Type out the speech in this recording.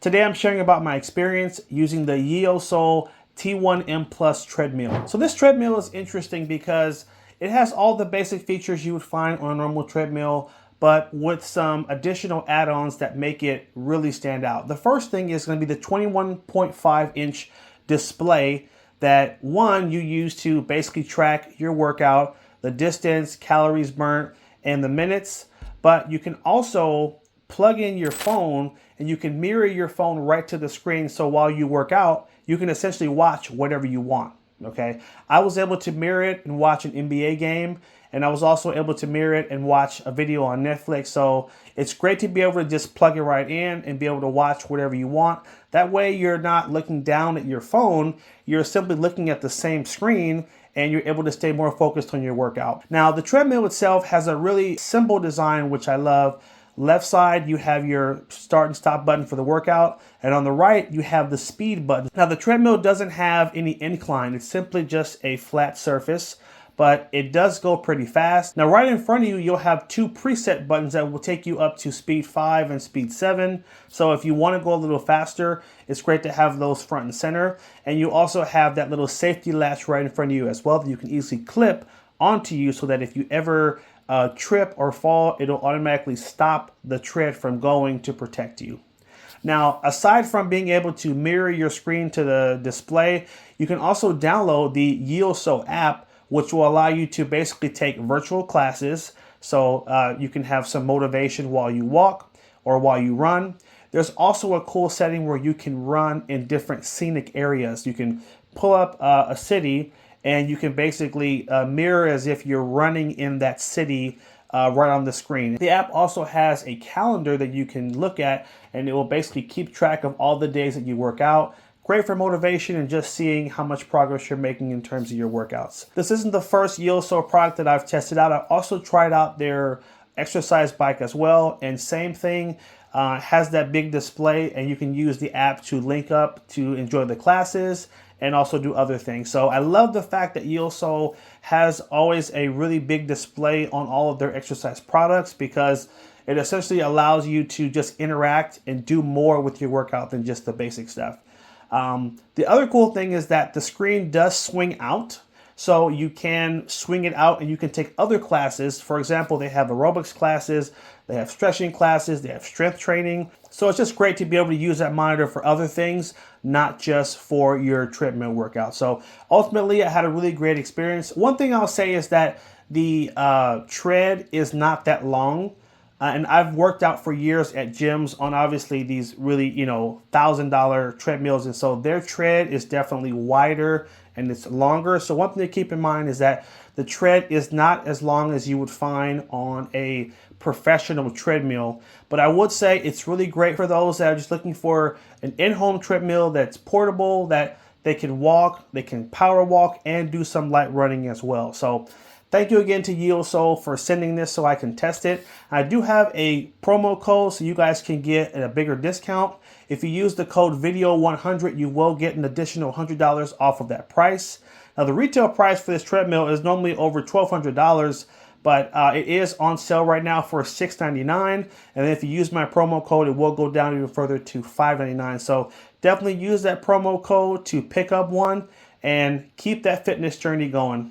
Today I'm sharing about my experience using the Yesoul T1M Plus treadmill. So this treadmill is interesting because it has all the basic features you would find on a normal treadmill, but with some additional add-ons that make it really stand out. The first thing is going to be the 21.5-inch display that you use to basically track your workout, the distance, calories burnt, and the minutes, but you can also plug in your phone and you can mirror your phone right to the screen. So while you work out, you can essentially watch whatever you want. Okay. I was able to mirror it and watch an NBA game. And I was also able to mirror it and watch a video on Netflix. So it's great to be able to just plug it right in and be able to watch whatever you want. That way you're not looking down at your phone. You're simply looking at the same screen and you're able to stay more focused on your workout. Now, the treadmill itself has a really simple design, which I love. Left side, you have your start and stop button for the workout. And on the right, you have the speed button. Now, the treadmill doesn't have any incline. It's simply just a flat surface, but it does go pretty fast. Now, right in front of you, you'll have two preset buttons that will take you up to speed 5 and speed 7. So if you want to go a little faster, it's great to have those front and center. And you also have that little safety latch right in front of you as well that you can easily clip onto you so that if you ever trip or fall, it'll automatically stop the tread from going to protect you. Now, aside from being able to mirror your screen to the display, you can also download the Yesoul app, which will allow you to basically take virtual classes. So you can have some motivation while you walk or while you run. There's also a cool setting where you can run in different scenic areas. You can pull up a city and you can basically mirror as if you're running in that city right on the screen. The app also has a calendar that you can look at, and it will basically keep track of all the days that you work out. Great for motivation and just seeing how much progress you're making in terms of your workouts. This isn't the first Yesoul product that I've tested out. I also tried out their exercise bike as well, and same thing. Has that big display, and you can use the app to link up to enjoy the classes and also do other things. So I love the fact that Yesoul has always a really big display on all of their exercise products, because it essentially allows you to just interact and do more with your workout than just the basic stuff. The other cool thing is that the screen does swing out. So you can swing it out and you can take other classes. For example, they have aerobics classes, they have stretching classes, they have strength training. So it's just great to be able to use that monitor for other things, not just for your treadmill workout. So ultimately, I had a really great experience. One thing I'll say is that the tread is not that long. And I've worked out for years at gyms on obviously these really, $1,000 treadmills. And so their tread is definitely wider and it's longer. So one thing to keep in mind is that the tread is not as long as you would find on a professional treadmill. But I would say it's really great for those that are just looking for an in-home treadmill that's portable, that they can walk, they can power walk, and do some light running as well. So thank you again to Yesoul for sending this so I can test it. I do have a promo code so you guys can get a bigger discount. If you use the code VIDEO100, you will get an additional $100 off of that price. Now, the retail price for this treadmill is normally over $1,200, but it is on sale right now for $699. And then if you use my promo code, it will go down even further to $599. So definitely use that promo code to pick up one and keep that fitness journey going.